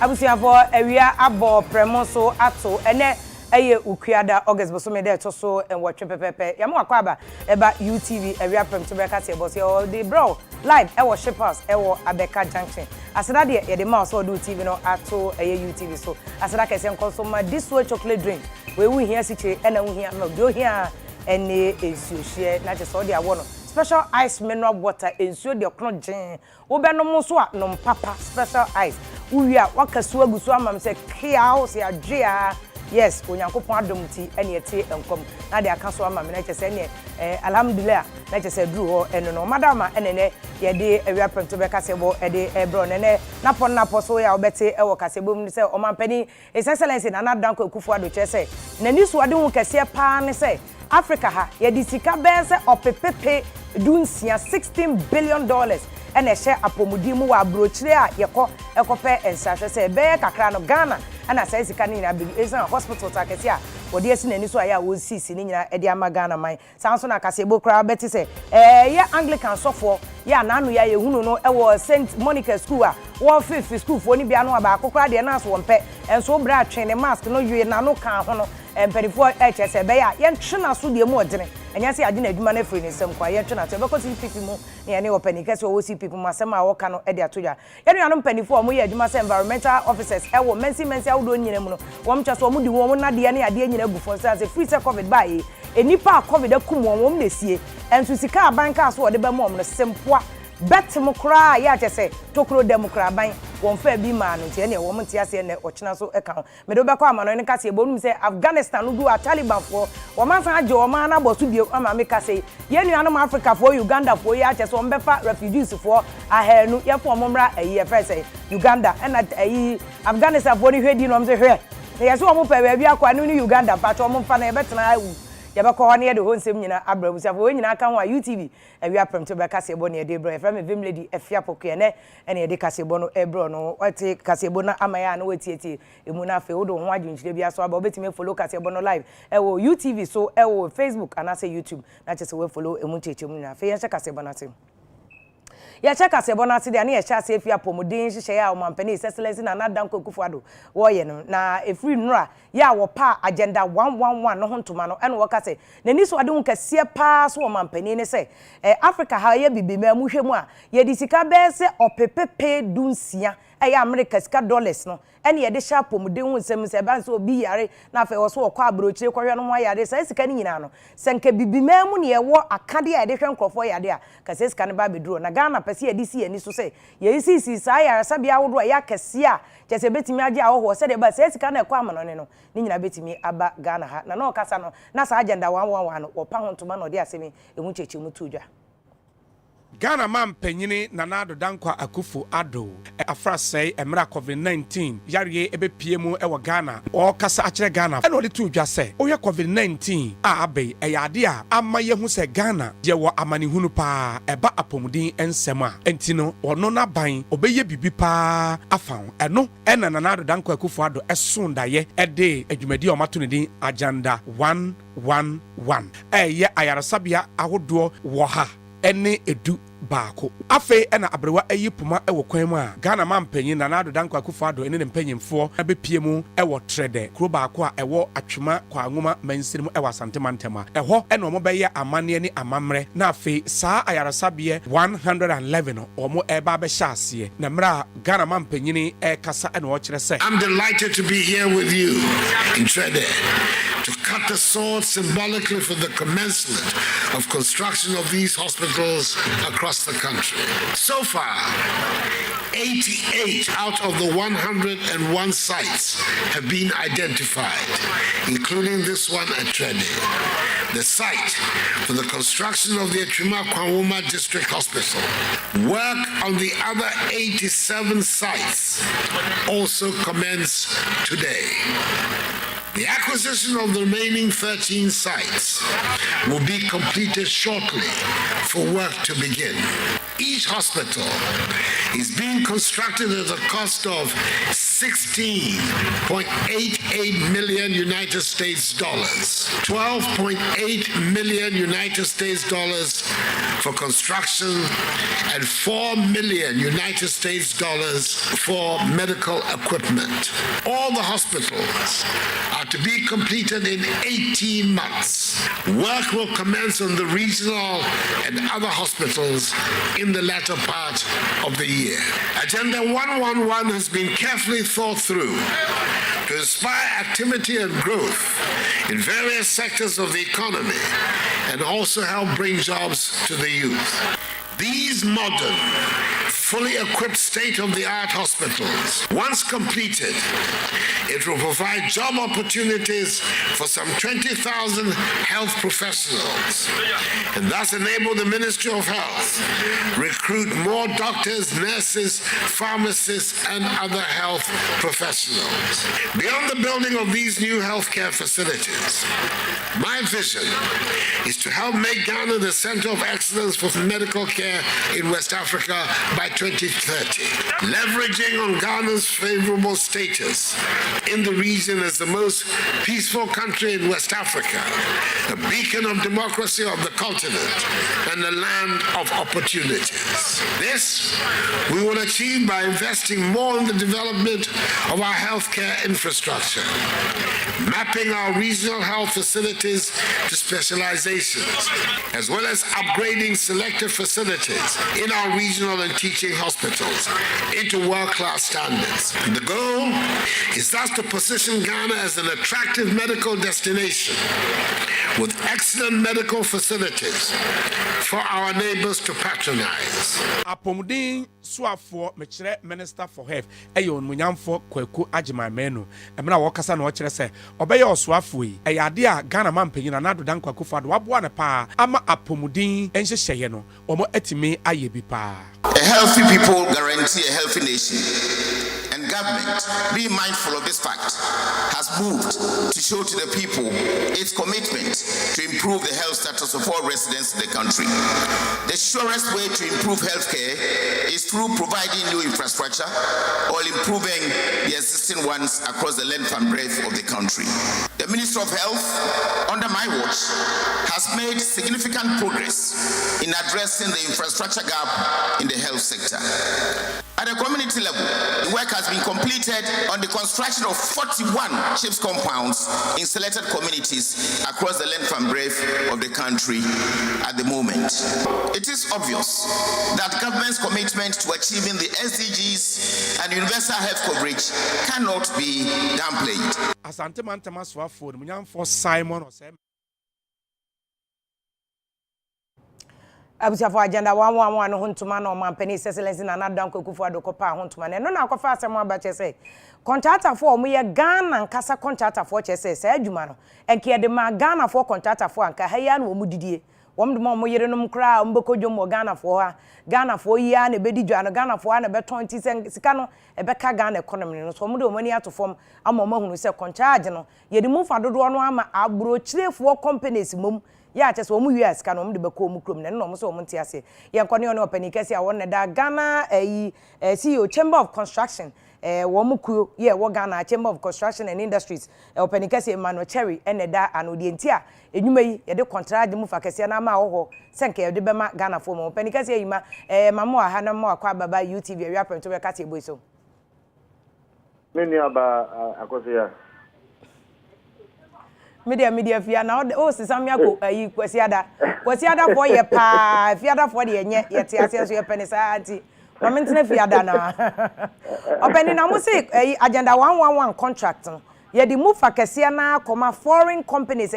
abusiafo awia abo premoso ato ene eye ukuada August bosome de to so enwotwe pepepe yamo akwaba eba UTV awia prem to beka se boss yo the bro live ewo shippers ewo Abeka Junction aseda de ye de mouse o do TV no ato eye UTV so aseda kese nkonso ma this way chocolate drink we wu hia siche ena wu hia no do hia ene ensuo hie na je so de awo no special ice mineral water ensuo de okno gen wo be no mo so a no papa special ice uwia wakasu agusu amam se kia se adwea yes onyankopon adomti ene ete enkom na de aka so amam na chese ne alhamdulillah na chese duru ho eno no madama ene ye de awia prento be kasebo ede ebro ne na poso ya obete ewo kasebo mu se omampani his excellency na danko ekufu ado chese na ni so ade hu kase pa ne se Africa ha ye di sika bense opepepe dunsia $16 billion ene hye apomudi mu wa abrochire a ekope ensahwe se be kakra no Ghana ana sai sika ni na big esan hospital taketi a wodi esi nani so aya wo sisi ni nyina ede ama Ghana man sanso na kasebo kra beti se ye Anglican sofo ya nanu ya yehunu no ewo St Monica school a wo fifi school fo ni bia no aba akokra de na so wompe enso bra twene mask no yue na no kan ho no emperifo HSE be ya ye ntwena so de mu odene enya se ade na adwuma na free ni sem kwa ye ntwena to be ko si pipi mu ne ye ne wo pani kase wo si pipi mu asem a wo ka no ede atoja ye no anom panifo mo ye adwuma se environmental officers ewo mensi awdo nyina mu no wo mcha so mo di wo na de ne ade nyina gu fo se free se covid ba yi enipa covid akum wo na sie enso sika abanka so wo de be mo no sempoa betim kra ya chese tokro demokra ban won fa bi ma no tie ne wo mte ase ne ochina so eka ho me do be kwa amano ne kase ebonum se Afghanistan no du a Taliban fo wo man san age wo man na bosu bi ama me kase ye nuanom Africa fo Uganda fo ya chese wo mbefa refugees fo ahanu ye fo momra ayi e fese Uganda na ayi Afghanistan fo ni hwedi no mse hwe ye so wo mo pa bia akwa no ni Uganda pa to mo mfa na e betena awu yabako wane ye de ho nsem nyina abrabusiafo we nyina kan ho a UTV awia prem to be kasebo ne de bro e fra me vim lady Afia Pokua ne ene de kasebo no ebro no wate kasebo na amaya na wetietie emu na afi wodo ho adwinchire bia so aba obetime follow kasebo no live ewo UTV so ewo Facebook and say YouTube na chese we follow emu chechemu na afi ye kasebo na tem ya cheka se bona ase de na ye cha se Afia pomodin hihye ya omampani excellency na danko ekufu ado wo ye no na efri nura ya wo pa agenda 111 no hontoma no ene wo ka se na ni so ade hu kase pa so omampani ne se Africa ha ye bibima mu hwemu a ye di sika be se opepepe dunsia eya America sika dollars no ene ye de sha pomodin hu nsem se ba so obi yare na afa wo so wo kwa abrochire kwhwe no ho yare se sika ni nyina no se nka bibima mu ne ye wo akade a ye de hwe nkrofo yade a kase sika ne ba beduro na Ghana pese ye di si ani so se ye si sa ya sabia wodo ya kase a kese betimi age a wo ho se de ba se sika na ekwa amano ne no ni nyina betimi aba Ghana ha na no kasa no na sa agenda 111 no wo pa ho ntoma no de asemi emu chechemu tudwa Ghana man penyini nanado dankwa akufu ado afrasei emra covid-19 yare ebe piemu ewo Ghana o kasa akire Ghana eno de tudwa se oye covid-19 a abe eyade a ama ye hu se Ghana je wo amani hunu pa eba apomudin ensem a entino ono na ban obeye bibi pa afan eno ena nanado dankwa akufu ado esondaye ede adwumadi o mato ne din agenda 111 ye ayarasabia ahodo wo ha ene edu baako afe ena abrewa ayi puma ewo kwan mu a Ghana man panyin na nado danko akufado ene ne mpanyimfo abepie mu ewo trede kuro baako a ewo atwema kwa ngoma mansirim ewo asantema eho ena omo beye amane ne amamre na afe saa ayarasabie 111 omo eba be hyase na mra Ghana man panyin kasa ena o kire se I'm delighted to be here with you in Trede to cut the sword symbolically for the commencement of construction of these hospitals across the country. So far, 88 out of the 101 sites have been identified, including this one at Trede. The site for the construction of the Achuma Kwawuma District Hospital. Work on the other 87 sites also commenced today. The acquisition of the remaining 13 sites will be completed shortly for work to begin. Each hospital is being constructed at a cost of 16.88 million United States dollars, 12.8 million United States dollars for construction, and 4 million United States dollars for medical equipment. All the hospitals are to be completed in 18 months. Work will commence on the regional and other hospitals in the latter part of the year. Agenda 111 has been carefully thought through to inspire activity and growth in various sectors of the economy and also help bring jobs to the youth. These modern, fully equipped state-of-the-art hospitals, once completed, it will provide job opportunities for some 20,000 health professionals and thus enable the Ministry of Health recruit more doctors, nurses, pharmacists, and other health professionals. Beyond the building of these new healthcare facilities, my vision is to help make Ghana the center of excellence for medical care in West Africa by 2030. Leveraging on Ghana's favorable status in the region as the most peaceful country in West Africa, a beacon of democracy of the continent, and a land of opportunities. This we will achieve by investing more in the development of our healthcare infrastructure, mapping our regional health facilities to specializations, as well as upgrading selected facilities in our regional and teaching hospitals into world-class standards. The goal is thus to position Ghana as an attractive medical destination with excellent medical facilities for our neighbors to patronize. Apomudin Suafo Mechere Minister for Health Eyon Munyamfo Kweku Agimamenu Emra Wakasa no chere se obeye osuafo yi eyade a Ghana mampanyin na adodan kwakufo do waboa ne pa ama apomudin enhyehyeye no omo atimi aye bi pa. A healthy people guarantee a healthy nation. And government, being mindful of this fact, has moved to show to the people its commitment to improve the health status of all residents in the country. The surest way to improve healthcare is through providing new infrastructure or improving the existing ones across the length and breadth of the country. The Minister of Health, under my watch, has made significant progress in addressing the infrastructure gap in the health sector. At the community level, the work has been completed on the construction of 41 CHIPS compounds in selected communities across the length and breadth of the country at the moment. It is obvious that government's commitment to achieving the SDGs and universal health coverage cannot be downplayed. Asante mantama Suafo Munyamfo Simon Osem Abusia for agenda 111 no hontuma na omampani excellence na nadan kwakufu adokopa hontuma ne no na akwafa asem abache say contractor for omo ye Ghana nkasa contractor for che say say adwuma no enke de ma Ghana for contractor for anka haya na omu didie wom de mo yerenom kra mbekodwom mo Ghana for ha Ghana for ya na bedi dwa no Ghana for na beton ti sika no ebeka Ghana economy no so mo de omani atofom ama mahunu say contract no ye de mu fa dodo no ama abro chirefo companies mom ya che so mu US ka no mo de beko mu krom ne no mo so mo ntiase ye nkone one opani kase a won da Ghana CEO Chamber of Construction wo mu ku ye wo Ghana Chamber of Construction and Industries opani kase Emmanuel Cherry ene da anodie ntia enwuma yi ye de contract mu fa kase na ma wo senke ye de be ma Ghana fo mo opani kase yima mamo aha na mo akwa baba UTV wi apento be kase boy so meni aba akose ya media fia na o sisam yako ayi kwasiada for ye pa fiada for de enye ye te ase so ye penisa anti mamentene fiada na openi na mo say agenda 111 contract ye di move akese na koma foreign companies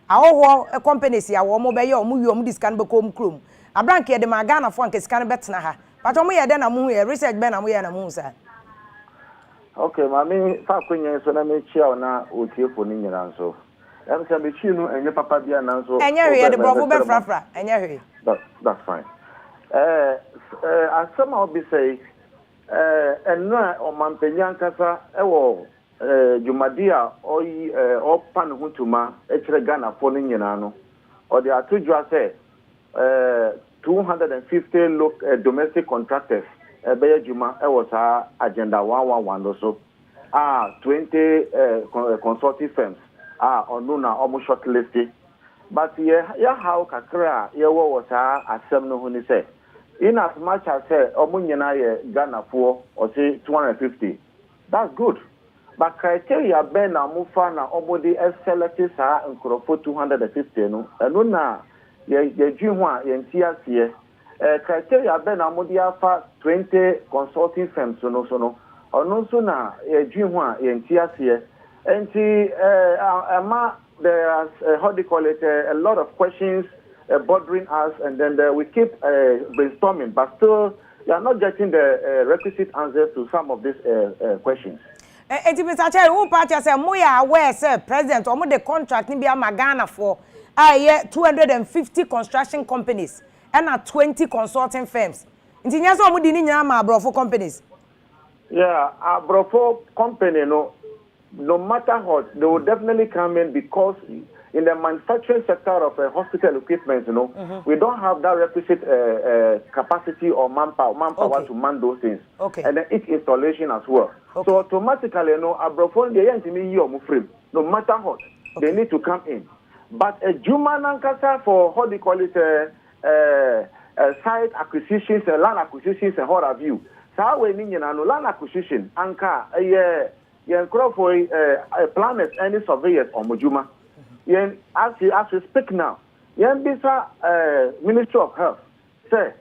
awoho companies ya wo mo be ye o mo wi o mo discan be kom krom abrank ye de ma Ghana for nke scan betna ha but o mo ye de na mo ye research be na mo ye na mo sa okay mami fa kwenye so na me chia na otiefo ni nyina nso emse be chi no enye papa bia na nso enye hwe de brofo be frafra enye hwe that's fine asema obi say enna o mampenya nkasa ewo jumadia oyi opan hutuma echire Ghana fo ni nyina no o de atujwa say 250 domestic contractors ebe juma e was agenda 111 so 20 consulting firms on almost shortlisted. But yeah, how kakra yeah was asem no hu ni say in as much as say omunyana Ghana for or say 250. That's good. But criteria ben na mufa na omodi select sa nkrofo 250 no. Eno na ye dwi ho a ye ntiase criteria ben na omodi afa 20 consulting firms so no. Ono so na ye dwi ho a ye ntiase enti there are, how do you call it, a lot of questions bothering us, and then we keep brainstorming, but still, we are not getting the requisite answers to some of these questions. And Mr. Chair, who party say, we are aware, sir, President, or the contract in Ghana for 250 construction companies and 20 consulting firms. In the years of Brofo companies. Yeah, our Brofo company, no matter what, they will definitely come in because in the manufacturing sector of hospital equipment, we don't have that requisite capacity or manpower to man those things. Okay. And then each installation as well. Okay. So automatically, Abrofon, they ain't me no matter what, they need to come in. But a Juma Nankasa for how they call it site acquisitions, land acquisitions, and what have you. So how we need land acquisition, Anka, yen crop for planet any surveyors or mojuma. Yen as we speak now, yen bisa Ministry of Health say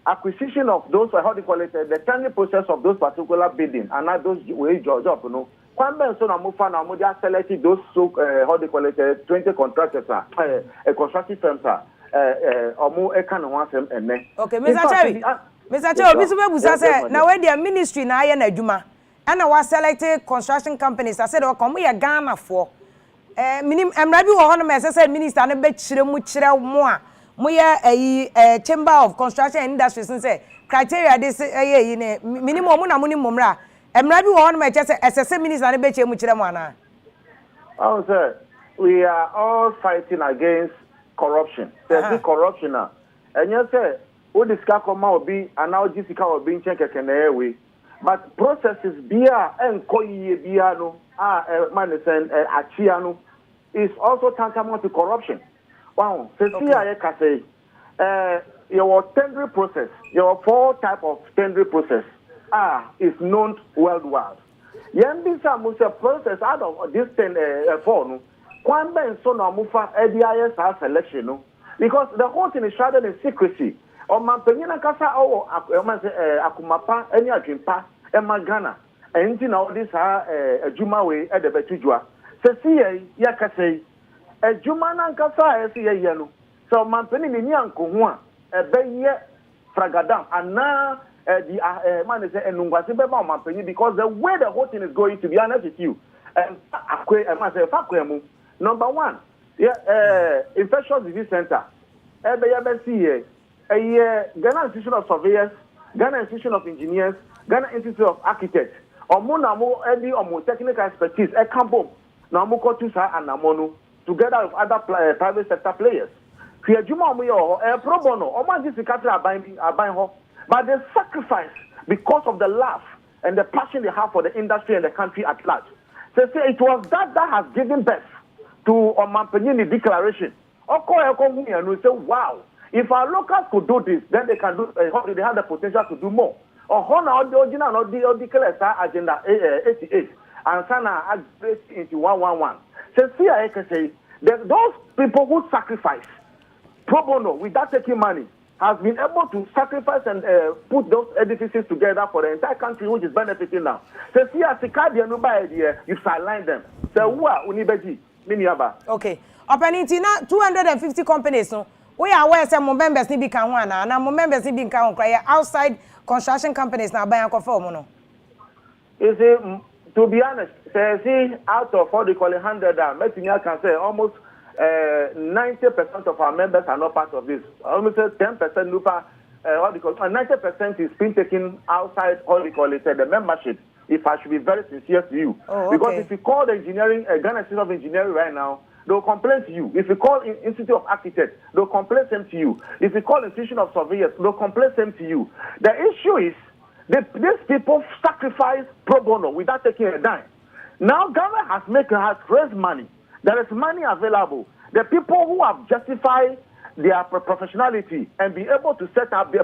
acquisition of those how do you call it the tender process of those particular bidding and not those way job Kwambe so na mufa na mo just selected those so how do you call it 20 contractors a construction firms omo e kan ho asem enne. Okay, Mr. Cherry. Mr. Cherry, obi so be busa say na we their ministry na aye na adwuma. And I was selected construction companies. I said, "Oh, come we are Ghana for." Minim. I'm ready to honor me. I said, "Minister, I bet chire more. We are a chamber of construction and industries. And say criteria this minimum na minimum ra. I'm ready to honor me. Just as I said, Minister, I bet chire more na." Oh, sir, we are all fighting against corruption. There's corruption now, and you say, "Who discuss come out be and now this will be check way." But processes bia and koyi bia no manisen achiano is also tantamount to corruption. Wow, say your tendering process, your 4 type of tendering process is known worldwide. Yembisa musa process out of this 4 no kwamba so na mufa ADIS selection no because the whole thing is shrouded in secrecy. O mampanyina kasa akumapa any adwimpa Ghana and you know this Juma way at the Betujua. Se yakase a Juma Nankasa yellow. So Mampeni Yanko a bay fragadam and now the man is a Nungwasiba Mampeni because the way the whole thing is going to be honest with you. And I must say, number 1, Infectious Disease Center. Ghana Institution of Surveyors, Ghana Institution of Engineers, Ghana Institute of Architects. Omo technical expertise. Campo Namu Kotusa and Namono together with other private sector players. Juma pro bono. Oman this are buying but they sacrifice because of the love and the passion they have for the industry and the country at large. So say it was that has given birth to Oman declaration. Say wow. If our locals could do this, then they can do. They have the potential to do more. Or the original or the agenda 88 and Sana address into 111. So see, I can say that those people who sacrifice pro bono without taking money has been able to sacrifice and put those edifices together for the entire country, which is benefiting now. So see, as a idea, you sideline them. So unibeji miniaba. Okay. Opportunity now 250 companies. No. We are aware some members need be can one and members need be can outside construction companies now buy no. You see, to be honest, see out of what they call 100, I can say almost 90% of our members are not part of this. Almost 10% Lupa, what they call 90% is being taken outside what they call it the membership. If I should be very sincere to you, because if you call the engineering Ghana Institute of Engineering right now, they'll complain to you. If you call Institute of Architects, they'll complain same to you. If you call Institution of Surveyors, they'll complain same to you. The issue is these people sacrifice pro bono without taking a dime. Now Ghana has raised money. There is money available. The people who have justified their professionality and be able to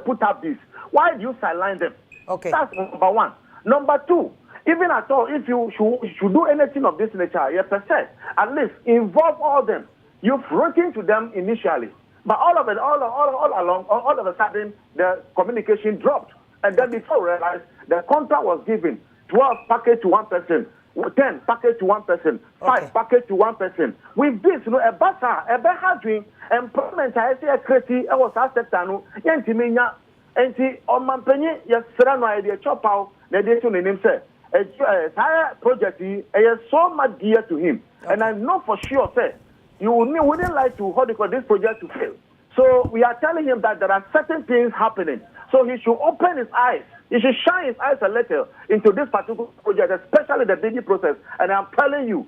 put up this, why do you sideline them? Okay. That's number one. Number two, even at all, if you should do anything of this nature, you at least involve all them. You've written to them initially, but all of a sudden, the communication dropped. And then before we realized, the contract was given 12 package to one person, 10 package to one person, 5 package to one person. With this, a basa, a behadring, employment, I say a crazy, I was asked to Yantimina, and on my penny, yes, Serrano idea chop out, the day to name say, a entire project is so much dear to him. And I know for sure, say, you wouldn't like to hold this project to fail. So we are telling him that there are certain things happening. So he should open his eyes. He should shine his eyes a little into this particular project, especially the bidding process. And I'm telling you,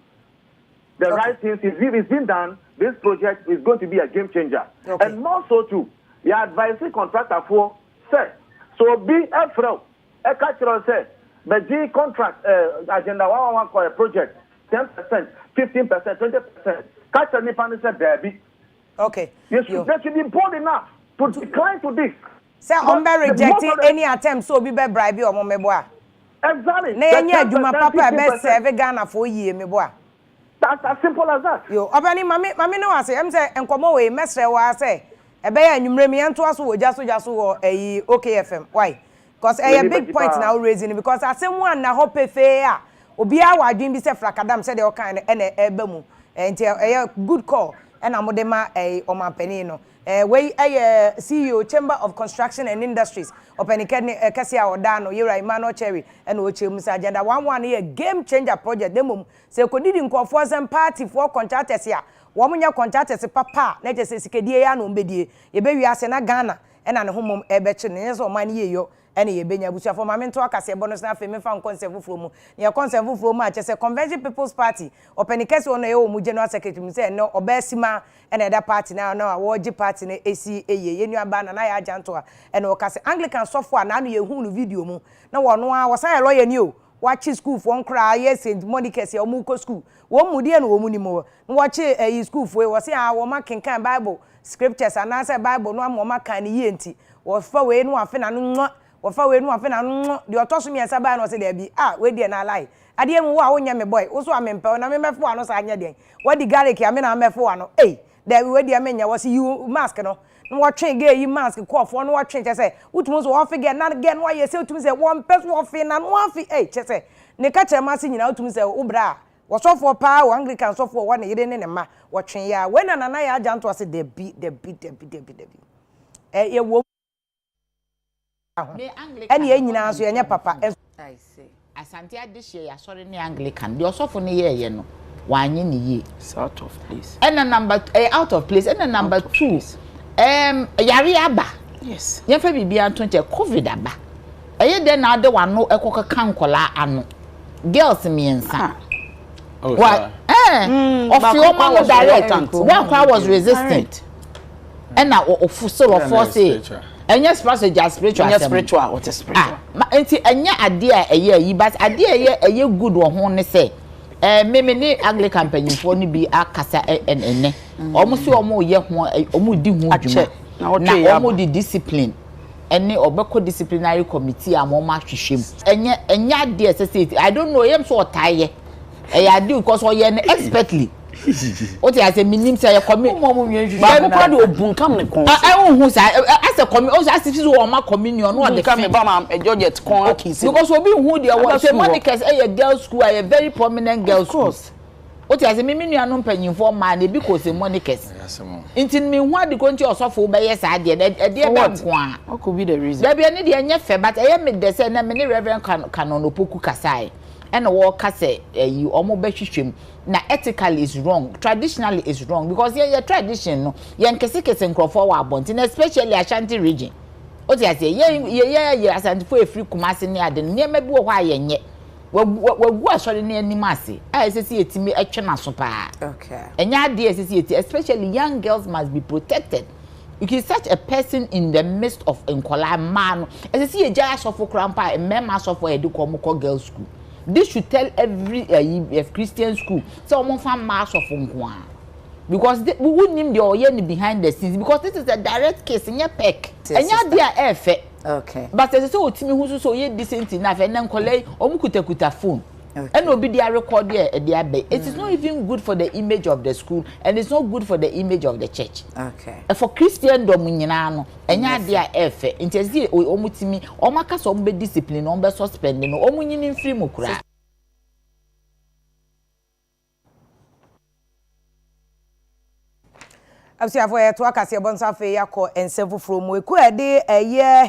the right things, if it's been done, this project is going to be a game changer. And more so too, the advisory contractor for say, so be afraid. A cultural say, but G contract agenda 111 for a project, 10%, 15%, 20%. Catch a Nipan said there be. Okay. They should be bold enough to decline to this. Say, I'm rejecting any attempt so be bribe or momeboa. Exactly. Nay, you my papa best serve Ghana for ye, me boy. That's as simple as that. Yo, Obani, mammy, no, I say, I'm saying, and come away, Mestre, what I say. A bear and you bring me and to us who just or a OKFM. Why? Because a big point now raising because I say one na hope fair. Obia wa dream be say flakadam said all kind and a bemu and a good call and amodema a oma penino. Way a CEO Chamber of Construction and Industries Openikene Kasia Odano Yira Imano Cherry and Oche Musa agenda 1 year game changer project demum say ko didn't call for some party for contractors here. Womunya contractors papa na je se sikedie ya no mbedie ye be wi ase na Ghana e na ne homom e be chi ne so man ye yo ene ye benya busia for mame to akase bonus na fe me fa conserve from ne conserve from a che Convention People's Party Openikese ono ye o mu general secretary say no obesima ene da party na na woji party na esi eye ye nua ba na ya ajanto a ene o kase Anglican software na no ye hu no video mu na wono a wosan ye lawyer ni o watch school for nkra yes St Monica's ya omu ko school wo mu die no wo mu ni mo no watch school for wo say wo ma kenkan Bible scriptures and answer Bible no am ma kan ye nti wo fa we no afa na no wo fa we no afa na no de otoso mi ensa ba no say there bi we die na lie ade mu wo a wonya me boy wo so amempe na me mefo ano sa anya den wo di garlic ya me na mefo ano there we die amenya wo see you mask no no what train get you mask call for no what train say utumo so wo figure na get no ye say utumo say one person wo fi na no fi che say ne ka che ma se nyina utumo say wo bra wo so for pa wo Anglican so for wo na yede ne ne ma wo twen ya we na na ya ajanto ase de bi ye wo ene ye nyina so ye nya papa I see asante adehye ya sori ne Anglican de osofo ne ye no wanye ne ye out of place and number out of place and number 2 yari aba yes ye fa bibia ntonche covid aba eye de na ade wano ekoko kankola ano girls miensa what Ofioma was direct one was resistant and now ofusolo force and yes spiritual what is spiritual enti enya ade a eye yi but ade eye good wo ho ne say me ne Anglican panyimfo ni bi akasa ene omo si omo ye ho omo di ho dwuma na omo di discipline ene obeko disciplinary committee am omo ahwehwem enya ade SST I don't know yem so otaye I do because we are expertly. What I say, minim say community. But how do you come ne kon? I who say as a community, also as if you want my communion, no the come ba a Georgette kon akisi. Because we be who they want. Say Monica's a girl school, a very prominent girl school. What I say, me no panyimfo man e because Monica's. Intin me who the country also for by yes I dey what could be the reason? There be any dey anya but I am the say na me Reverend Canon Opoku kasai. And walk say you almost behwehwem na ethically is wrong, traditionally is wrong because your tradition no yen kese nkrofo wa abonti especially Ashanti region. What you say ye Ashanti for free Kumasi ni ade niam bi wo hwa yenye wagu asori na anim ase a sesi etimi etwe na so pa. Okay. Enya ade sesi eti especially young girls must be protected. You can such a person in the midst of enkola man. Sesi ye jaya sofo krampa e mema sofo e de ko girls school. this should tell every Christian school so omo fa mass of nkwa because we wouldn't name the oyen behind the scenes because this is a direct case in your peck enya dia efe okay but there is otimi hu so ye decent enough and then collect omukuta phone. Okay. And will be there record there at the abbey. It is not even good for the image of the school, and it's not good for the image of the church. Okay. For Christendom, and ya dear F, intercede or omutimi, or makas on be discipline, on be suspending, or munyin free mukra. Afia to akase bonsa fe yakọ ensefu from we ku ede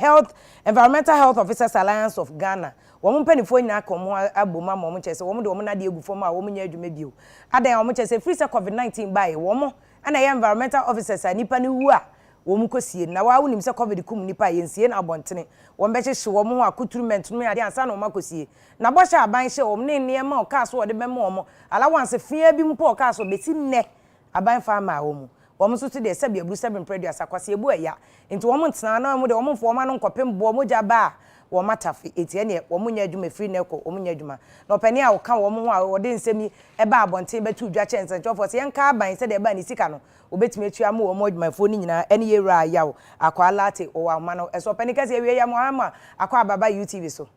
health environmental health officers alliance of Ghana wọ́n mpanifo nyina komo aboma mo chese wọ́n de wọ́n na de egufo ma wọ́n nya adwuma bio adan wọ́n chese free COVID-19 bae wọ́n ana ye environmental officers anipa ni wu a wọ́n kosie na wa wonim se covid kum nipa yensie na abontene wọ́n be hye wọ́n ho akuturement no ade ansa na wọ́n makosie na bo hye aban hye wọ́n ne ne ma o ka so de be ma wọ́n allowance fia bi mpo o ka so beti nne aban fa ma wọ́n wọ́n so to de se bia bru 7 produce akwase ebu eya nti wọ́n ntena na wọ́n de wọ́n mfo ma no nkopem bo mo ja ba wọ́n matafi etie ne wọ́n nya adwuma free na ekọ wọ́n nya adwuma na opani a woka wọ́n ho a wode nsemi eba abonten betu dwa chance ntofo se yenka aban se de ba ni sika no obetime atua ma wọ́n adwuma fo ni nyina ene ye ra yawo akwa late o wa ma no eso opani kase ewie ya mo ama akwa ababa UTV so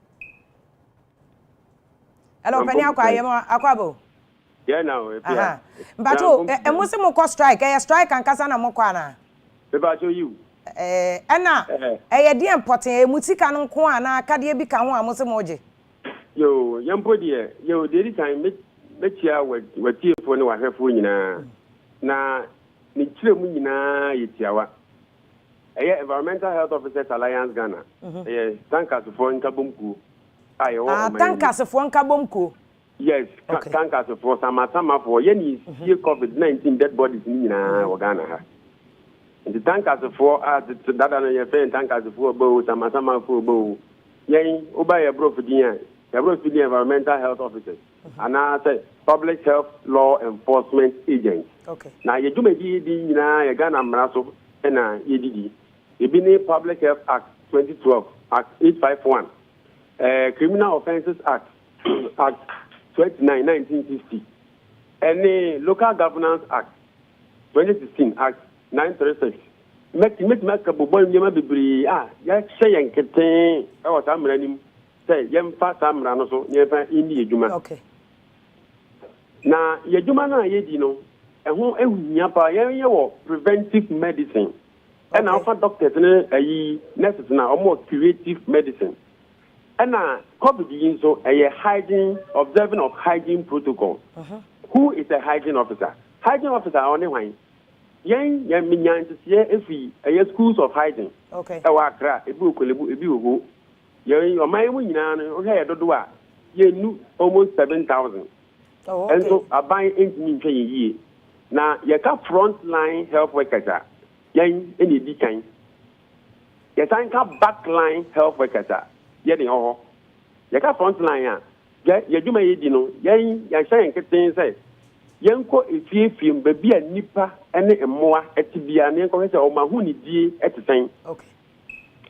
hello opani akwa ye mo akwa bo yeah now aha mbato emusi mo ko strike strike ankasa na mo kwa na bebacho you ana di important emutika no nko ana akade bi ka ho amose moje yo yampo de yo the time me chia watie fo ne wahwefo nyina na ni kire mu nyina yetiawa environmental health officers alliance Ghana tankers fo nkabomku ayo tankers fo nkabomku yes tankers fo sama fo ye ni see COVID-19 dead bodies nyina wa Ghana ha. The tankers for that and your friend tankers for bow, sama for bow. Yay, Obaya Brofidian, the Brofidian environmental health officers, and I say public health law enforcement agents. Okay. Now you do maybe the Ghana Maraso and EDD. You be Public Health Act 2012, Act 851, Criminal Offences Act, Act 29, 1950, and the Local Governance Act 2016, Act 936 make bobo nyema bibiri ya hye nkete e wo samra nim say yemfa samra no so nyefa indi ejuma okay na yejuma na yedi no eho ehunya pa ye wo preventive medicine and alpha doctors ne ayi nurses na omo curative medicine and covid yin so hygiene observing of hygiene protocol who is a hygiene officer only one yen minyantisie efi schools of hygiene okay e wa Accra ebi okolebu ebi ogo yen oman mu nyina no o he dodo a yenu almost 7,000 okay and so aban entimi ntwe yie na ye ka front line health workers a yen eni di kan ye san ka back line health workers a ye de ho ye ka front line a ye dwuma ye di no yen ya hyan keten say yenko efiefiem baby a nipa ene emmoa etibia ne enko se o ma hu ni die etesen okay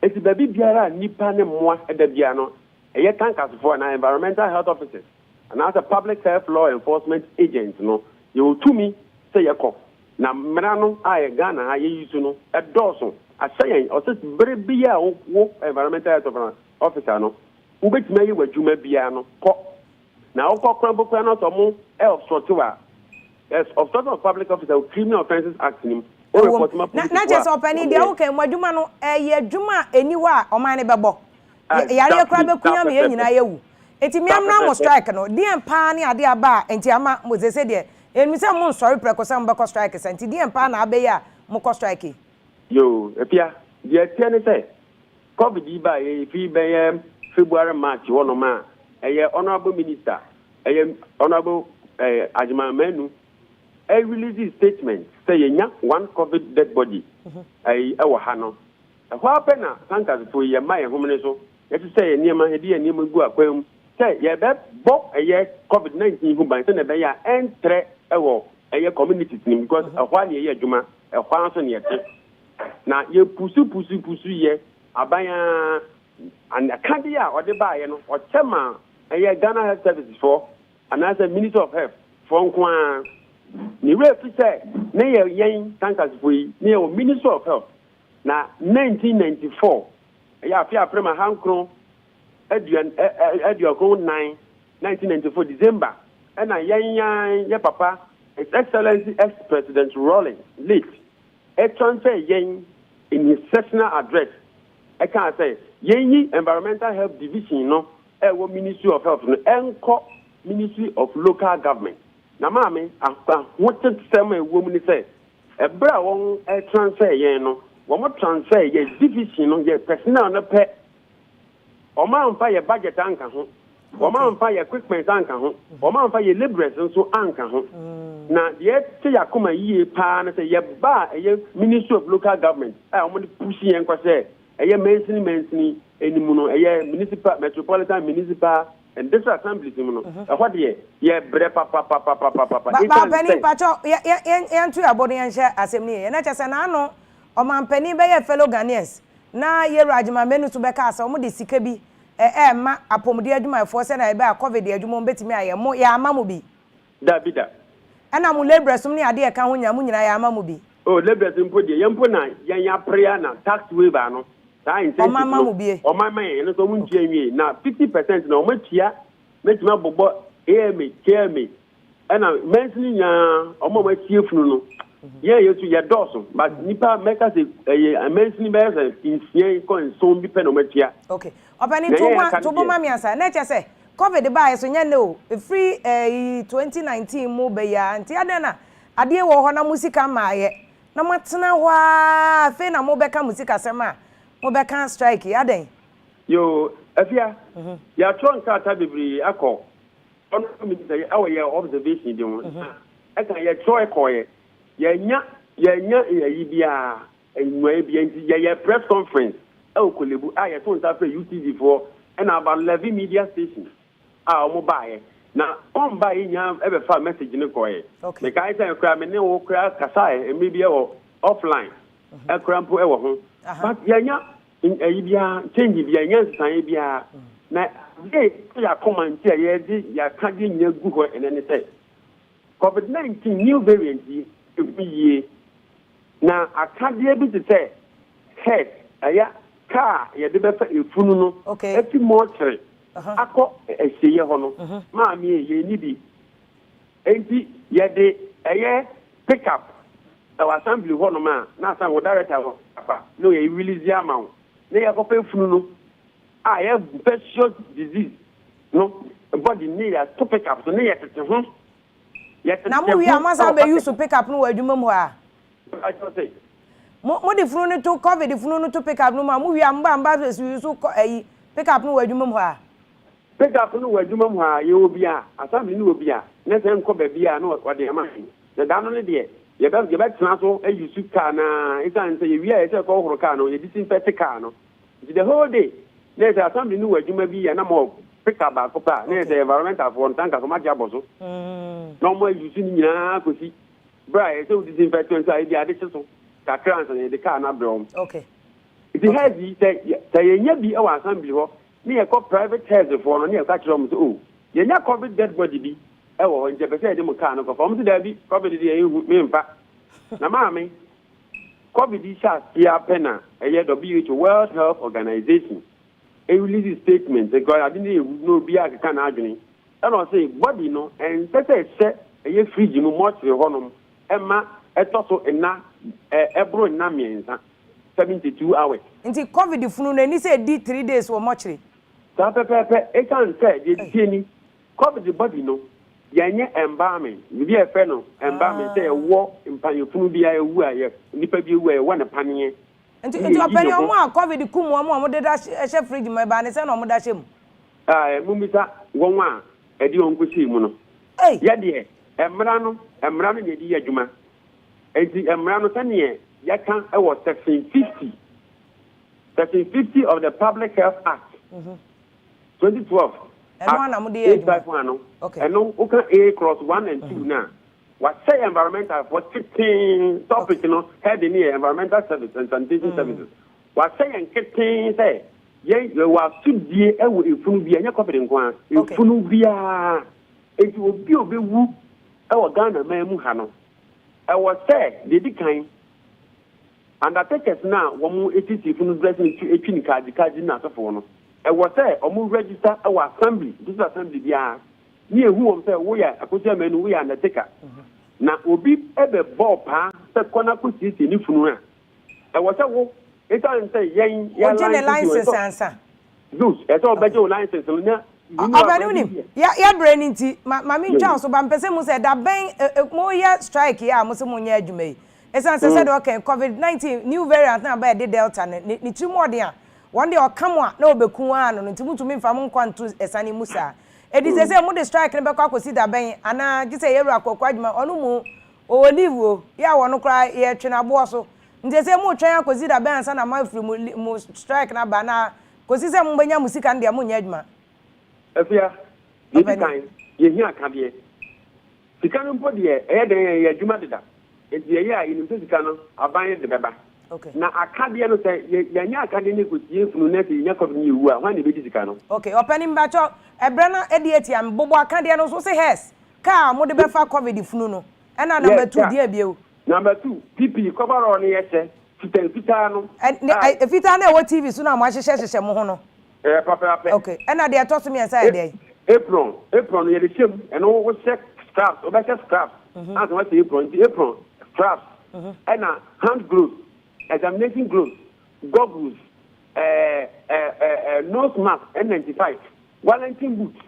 eti baby biara nipa ne mmoa edabia no eye tankers for na environmental health officers and as a public health law enforcement agent no you to me say yeko na mra no aye Ghana aye yisu no edoso asayen o se bere bia wo environmental health officer no ubetima ye wadwuma bia no ko na okokran bokran no to mo obstructive yes, obstruction of public officer with Criminal Offences Act nim. Na just open dey okay mwadwuma no adwuma eniwa oman ne bebo. Yare kra be kunya me nyina yewu. Enti me amra mo strike no, die mpa ne ade aba enti ama mo se de. Emi se mo sorry prekosa mo be strike se enti die mpa na abe ya mo ko strike. Yo, Afia, die tie ne say COVID ba e fi be February March wono ma honorable minister honorable Ajima Menu I release this statement say yenya one COVID dead body I ewa hano ho apena tankers for ye my homene so yet say niema hedi niema gu akwam say ye be bo COVID-19 hu ban say na be ya entre ewo communities nim because ahwa ne ye adwuma ahwa so ne yete na ye pusu ye abanya and akandia ode ba ye no o chema Ghana Health Services for, and as a Minister of Health for Nkwan. Ni refi say na yen tankers foi na Minister of Health na 1994 Afia prema hankron eduan 1994 December and yen papa His Excellency ex-President Rawlings late transfer yen in his sessional address. I can say yen Environmental Health Division no Ministry of Health no enko Ministry of Local Government. Na maame what some woman say a bra won transfer yen no wo transfer ye division no ye personnel no pe o ma mfa ye budget anka ho o ma mfa ye equipment anka ho o ma mfa ye laborers nso anka ho na ye te yakoma yie pa na say ye ba ye Ministry of Local Government o mo push yen kwa say ye mention enimu no ye municipal metropolitan municipal and this assembly what ye bre papa penny pacho yan tu abodi yan share assembly na chese na no o man penny be ye fellow Ghanaians na ye rajima menu to be ka asa o mo de sika bi ma apomde adwuma efo se na e be a covid adwuma betimi aye mo ya ama mo bi da ana mo laborers ne ade e ka ho nya mo nyina ya ama mo bi oh laborers mpo de yempo na yan ya prayer na tax waiver no o mama mo bie o mama yen so mun tie nwie na 50% na o matia metima bobo eme keme ana mentally nya o mama tie funu no ye yesu ye doso but nipa make say mentally be say insie ko nson bi pe no matia okay opani to bo mama asa na che say covid ba so nya ne o free 2019 mo be ya anti adena ade wo ho na musika maaye na matena ho a fe na mo be ka musika sema mo be kan strike ya den yo Afia ya tron kata bibri akọ on mi say awe observation di won e kan ye tro ekoye ye nya yi bia enwa bia nti ye press conference e okolebu aye to nta fe UTV for and about 11 media stations mo baaye na on baaye nya e be fa message ni koye me kai say kra me ne wo kra kasa e me bia wo offline e kra mpo e wo ho but ye nya in bia change bia nya san bia na ya comment ya di ya ka di nya gu ho ene say COVID-19 new variant yi na akade bi te say head aya car ya de be fa efunu no efi mortuary akọ ehye ho no ma mi ye ni bi enti ye de eye pick up our assembly ho no ma na san wo director ho apa no ye release amount na ya ko pe funu no I have infectious disease no body need a to pick up so na yet to ho yet na mo wi amasa be use to pick up no adwuma mu ha I just say mo de funu no to covid funu no to pick up no ma mo wi amba use so pick up no adwuma mu ha pick up no adwuma mu ha ye obi a assembly no obi a na se nko ba bia no wa de ama na da no de ye be tena so e use car na e kan say ye wi a ye ko horo car no ye disinfect car no the whole day there's assembly no adwuma bi ya na mo pick up ba ko pa na the environmental for tanka ko ma jabo so no mo use ni nyina ko si bra ye so disinfect so ai dia de so ka trans na the car na bro okay it has say ye nya bi e wa assembly ho ni ye ko private health for no ni ye ka kiro mo so oh ye nya covid dead body bi e wo nje be say de mo car no ko fo mo da bi covid de ye me mpa na maami covid sha ya pena eye WHO World Health Organization e release statement e go adini no bi aka na adwene e no say body no en tete eye fridge mu mortuary honom e ma e to so na ebro na miensa 72 hours nti covid funu na ni say di 3 days wo mortuary ta pepe e kan say de tieni covid body no yenye environment bi e fe no environment say wo mpanyefunu bi awu aye nipa bi ewu aye wo na panie nti opani omo a covid kum omo de da she fridge mo ba ne say no omo da she mu mumisa wonwa edi onkosi mu no ya de emra no ne di adwuma enti emra no sane ya kan e wo section 50 of the Public Health Act 2012 eno na mo de adwuma okay eno o kan A+1 and 2 na what say environmental for 15 topic no head in here environmental service and sanitation services what say and 15 say yen wa sudie ewo efunu bia nya COVID nko efunu bia enti obi obewu ewo Ghana man mu ha no ewo say de di kan undertakers na wo mu etiti efunu blessing etwi ni kaji na asofo no ewo say omu register ewo assembly this assembly bia ni ehu wo say wo ya akosia manu wo ya undertaker na obi ebe ball pa se kona ko sisi ni funu a ewo say wo etan say yen ya license ansa Zeus, it's all better license. Ya brain inti mami ntwa so ba mpese mu say da ben mo ya strike ya mo se mo nya adwuma yi esan se said okay COVID-19 new variant na ba de delta ni trimode a one day o kam a na obeku a no ntimutumi mfa mo nkwanto esane musa edi se mo de strike ne be kwa kosi da ben ana gise yeru akokwa adwuma onu mu o leave o ya wono kra ye twena bo so ntese mo twen akosi da ben ansa na ma firi mo strike na ba na kosi se mo benya musika ndia mo nya adwuma Afia, you can you hear Cabie. The canon body, a Juma dida. It's the year in the canon, I buy the baba. Okay. Now, I can't be able to say, Yanya academic with you from Nettie, Yakov New, when you visit the canon. Okay, opening battle, a Brenna Ediati and Bobo Candiano so say yes. Car, more the befa COVID if no. And number 2, dear Bill. Number 2, PP cover on the essay, Fitano. And if it are what TV soon, I'm watching Mohono. Okay, and I talk to me as I day. Apron, you're the ship, and all was check straps, or better straps. As what the apron, straps, and hand gloves, examination gloves, goggles, nose mask, N95, Wellington boots,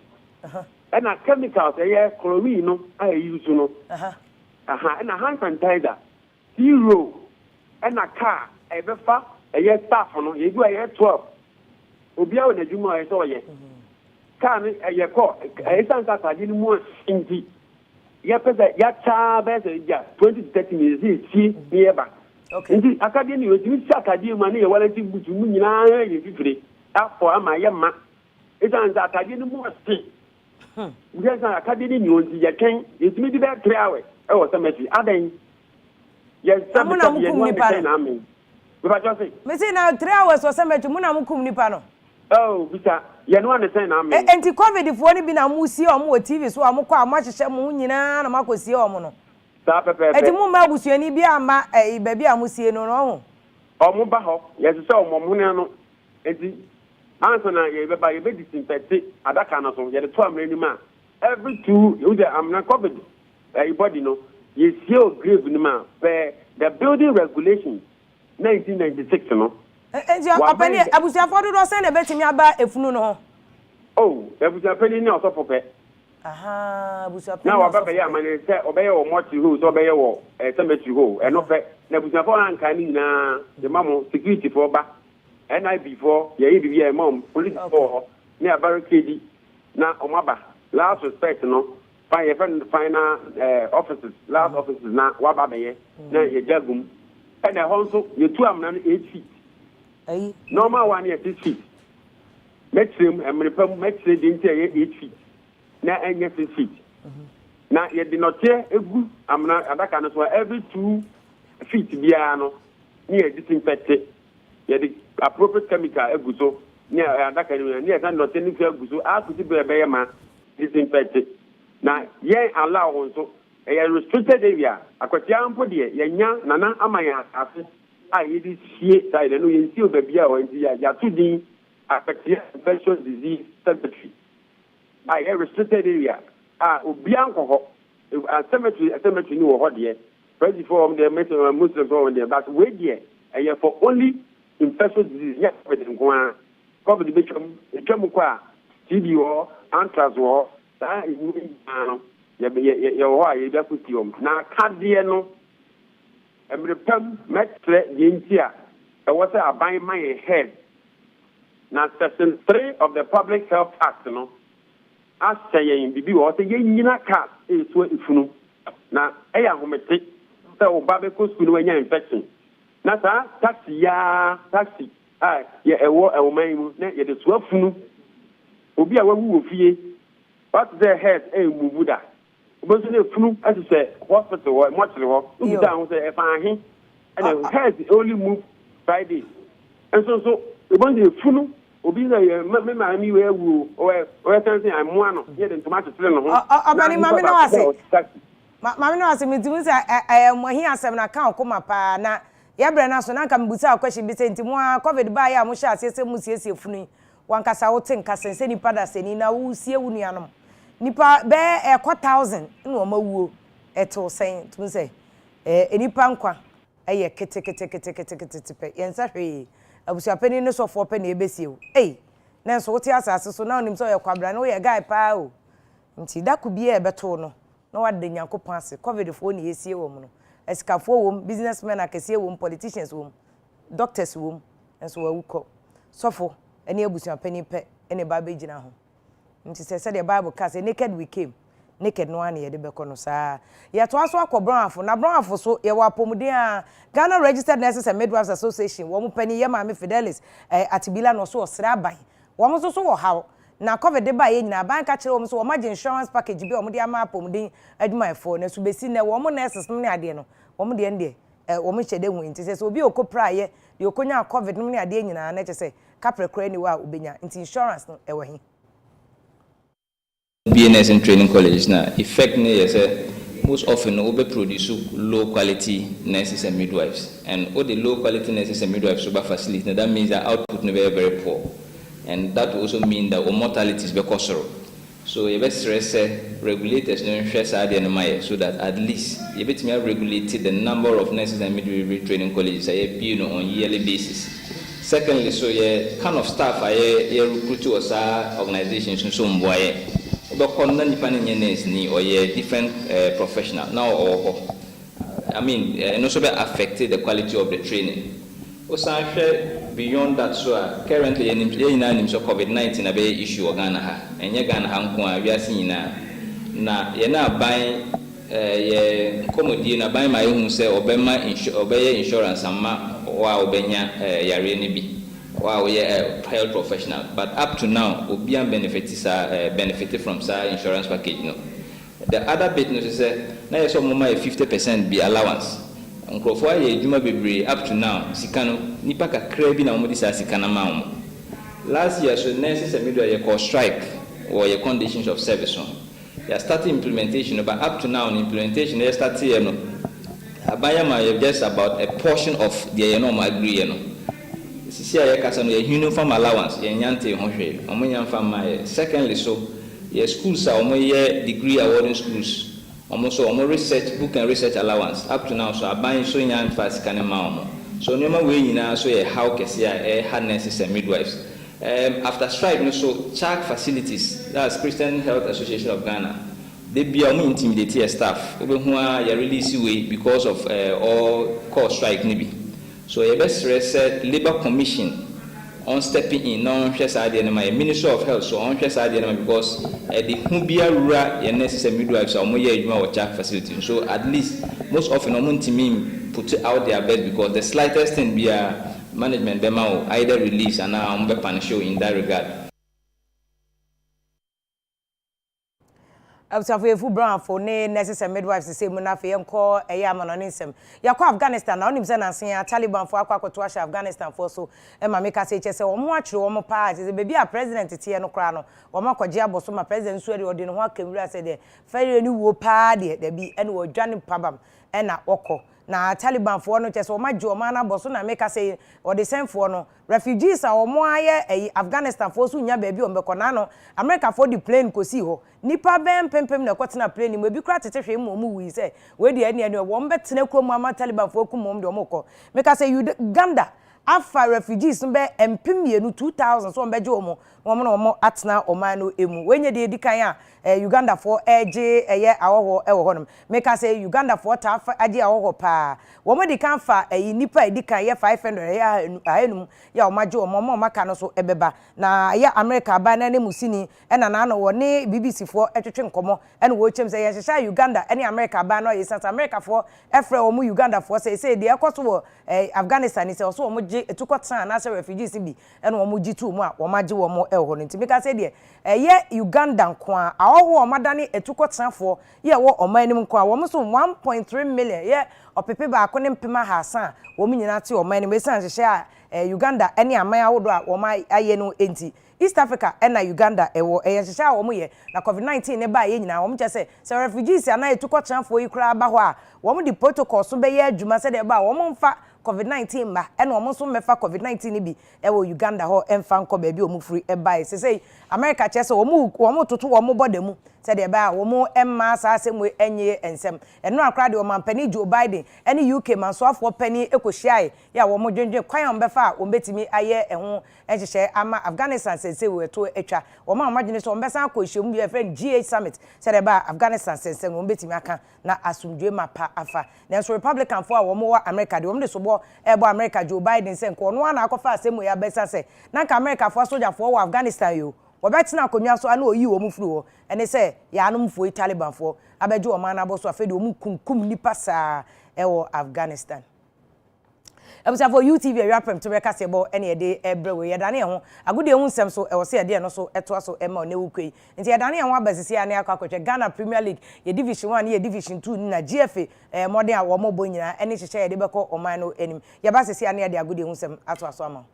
and chemicals, chlorine, I use to know, and a hand sanitizer, zero, and a car, a buffer, a year staff, you do a year 12. Obia na juma e so ye kan e ko e san ka ta ni mu inti ya pesa ya cha be se ja 20 to 30 minutes si nieba okay inti akade ni odi si akade ma na ye wala ti butu mu nyina ye fifire afọ ama ye ma e san ka akade ni mu si ya san akade ni odi ye ken e ti mi di be 3 hours e wo semeti adan ye sabita ye no na me ba just say me say na 3 hours wo semeti mu na mu kum nipa no. Oh, Vita, you know understand now. Enti COVID if one be na mu si omo TV so omo kwa ma hyehyɛ mu nyina na makosi omo no. Sa pepe. Enti mu ma busuani bi ama ba bi amusie no no ho. Omo ba ho, yes say omo mu ne no. Enti anso na ye be ba ye be disinfect adaka na so ye de to amrani ma. Every 2 you dey am na COVID body no. Ye see o grave ni ma per the building regulations 1996 no. Enti opani abusuafo do say na betimi aba efunu no ho. Oh, abusuafo ni osofo pe. Aha, abusuafo. Na wa baba ya mane say obeye wo mortuary ho so obeye wo cemetery ho eno fe na abusuafo anka ni nyina de mamo security for ba NIB for ye bi ya mom police for na barricade na omaba last respect no final offices last offices na wa baba ye na ye jagum and the also ye two amna 8 feet. Normal one is 6 feet. Maximum, and maximum didn't 8 feet. Now, and 6 feet. Now, you did not hear a good, I'm not at that kind of every 2 feet, piano, near disinfected. You the appropriate chemical, a good so near that kind of near not any fair good so ask to be a bear man disinfected. Now, ye allow also a restricted area. A question for the Yanya, Nana, Amaya, after. I it see side and you see baby or ya to the infectious disease cemetery. I have restricted area. Ubianco cemetery no what there. Ready for the Muslims over there, but wait there. And for only infectious disease, yes, with them go cover the bishop, Jamukwa, TB or anthrax or that is now can't be no. And the term met the India, I was a buy my head. Now, section 3 of the Public Health Act, no, as saying, Bibi was a Yina cat is what if you now, I am home so Babaco school when you're infection. Now, taxi, taxi, a war, a woman, yet it's well funu. Obi a who fear, but their head, a Mubuda. But the flu, as you say, hospital or mortuary, down with a fine, and the head only move Friday. And so, the one the flu, obi na me ma mi we wu o kan say amu ano ye de tomato tele no ho obani mami na wase mami na wase metimu say mo hi asem na kan okoma pa na ya bre na so na nka mbusa akwashi bi say ntimu a covid ba ya mo sha asese mu siesie funu wankasa wo ten kasa se nipa da seni na wo sie wu nuanom nipa be 1000 na o mawuo eto sen tum say enipa nkwa eye kete pe yensa hwe abusu apeni ne sofo pe na ebesiew na nso wote asase so na onim so ye kwabra na wo ye guy pa o nti da ku bia ebeto no na wade nyankopon ase covid fo na yesie wo mu no esikafo wo businessmen akese wo politicians wo doctors wo nso wa wuko sofo ene abusu apeni pe ene ba be gina ho nti se the bible ka say naked we came naked no ane ye de beko no saa ye to aso akobron afo na bron afo so ye wa pomuden a Ghana Registered Nurses and Midwives Association wo mu pani ye ma me Fidelis atibila no so osra ban wo mu so wo hawo na covid de ba ye nyina ban ka kire wo mu so wo ma insurance package bi wo mu de ama pomuden adwuma efo na so besi na wo mu nurses no ne ade no wo mu de ndie wo mu chede hu nti se obi okopra ye de okonya covid no ne ade nyina na che kapre kra ni wa obenya nti insurance no ewo hi BNS and training colleges now effect most often we produce low quality nurses and midwives, and all the low quality nurses and midwives super facilities. Now that means that output is very, very poor, and that also means that our mortality is because of. So you best stress regulators so that at least you better regulate the number of nurses and midwifery training colleges on yearly basis. Secondly, so kind of staff recruit to us organizations so or different professional now or I mean and also affected the quality of the training. Also beyond that, so currently in COVID-19 a be issue of Ghana and Ghana we are seeing na buying commodity na buy my own say obey insurance and obenya yare ni bi. Wow, yeah, health professional. But up to now, Obian benefited from sa insurance package. No, the other bit is now so mama 50% be allowance. Uncle for ye juma bebre up to now, sikano nipa ka krebi na umudi sa sikana maum. Last year, so nurses and midwives call strike or your conditions of service. They started implementation, but up to now, implementation they started. Abayama just about a portion of the normal agree. Uniform allowance, secondly, so schools are degree awarding schools, almost research book and research allowance up to now. So I buy so young fast can so no way now so how can nurses and midwives after strike so charge facilities, that's Christian Health Association of Ghana. They be intimidate staff who are release away because of all cause strike maybe. So a best said Labor Commission on stepping in non Ministry of Health so on because the Hubia Rura nurses and midwives are more check facility. So at least most often team put it out their best because the slightest thing be a management demo either release and now punish in that regard. Absafu brown for ne nurses and midwives the same na fe enko amanonisem yakwa Afghanistan na onim se na sen Taliban for akwakoto asha Afghanistan for so e ma make say che se omo akire omo pa se bebi a president tie no kra no omo akwaje aboso ma president so ode no ho akawura se de fere ni wo pa de bi ene wo dwane pabam e na okọ na Taliban for no che se omo age omo na boso na make say ode sen for no refugees a omo aye Afghanistan for so nya ba bi ombeko na no America for the plane ko si ho nipa ben pempem na kwatena plane mu bi kra tete hwe mu wi se we de ane wo mbetena krom ama Taliban for ku mom de omoko make say Uganda afa refugees be empem yenu 2000 so mbeje omo na omo atena oman no emu wenye de edikan a Uganda for eje eye awoho ewo honom make say Uganda for ta aje awoho pa wo mo de kan fa nipa edikan ye 500 ya ahenum ya omaje omo maka no so ebeba na ya America ba na ne musini ena na no wo ne BBC for etwetwe nkomo ena wo chem say ye hye Uganda ene America ba no ye South America for efre wo mu Uganda for say de ekoso wo Afghanistan say so wo mo je etukota na say refugees bi ena wo mo jitu mu a wo maje wo mo ewo no ntimika say de ye Uganda nko a awo madane etukotafo ye wo omanim nko a wo so 1.3 million ye opepe ba ko ne mpema hasan wo nyina te omanim esan hye Uganda any aman awodo a wo ma aye no enti East Africa na Uganda ewo ehyehyɛ a wo mo ye na COVID-19 ne ba ye nyina wo mo kyɛ sɛ refugees ana etukɔ transfo yi kura ba hɔ a wo mo di protocol so be ye adwuma sɛ de ba wo mo mfa COVID-19 ma ena wo mo so mefa COVID-19 ni bi ewo Uganda hɔ emfa nkɔ ba bi wo mo free eba sɛ America kyɛ sɛ wo mo toto wo mo boda mu sɛ de ba wo mo emma sa asɛm enye ensɛm eno akra de wo mampani Joe Biden ene UK mansoafo pani ekohyiae ya wo mo dwendwen kwan befa wo betimi aye eho ehyehyɛ ama Afghanistan sense we to etwa wo ma amagene so wo besan akɔhyiam bi friend GH summit sɛ de ba Afghanistan sense wo betimi aka na asumdwe mapa afa nanso Republican fo a wo mo wa America de wo mo de so bo ebo America Joe Biden sɛ nko no na akɔfa asɛm ya besa sɛ na ka America fo soldier fo wa Afghanistan yo Wabɛtena akonwa so ana oyi wo mu furu ho ene se ya anom fo Taliban fo abeje wo man na bo so afede wo mu kunkum nipa saa ewo Afghanistan ebusa for UTV rapem to reka se bo ene de ebrewe yedane ho agode hu nsem so ewo se yede no so eto so ema ne wukui nti yedane ho abasisi ane akwakwetwe Ghana Premier League ye Division 1 ye Division 2 na GFA modern a wo mo bo nyina ene hyehye yede beko oman no enim yabasisi ane de agode hu nsem ato aso ama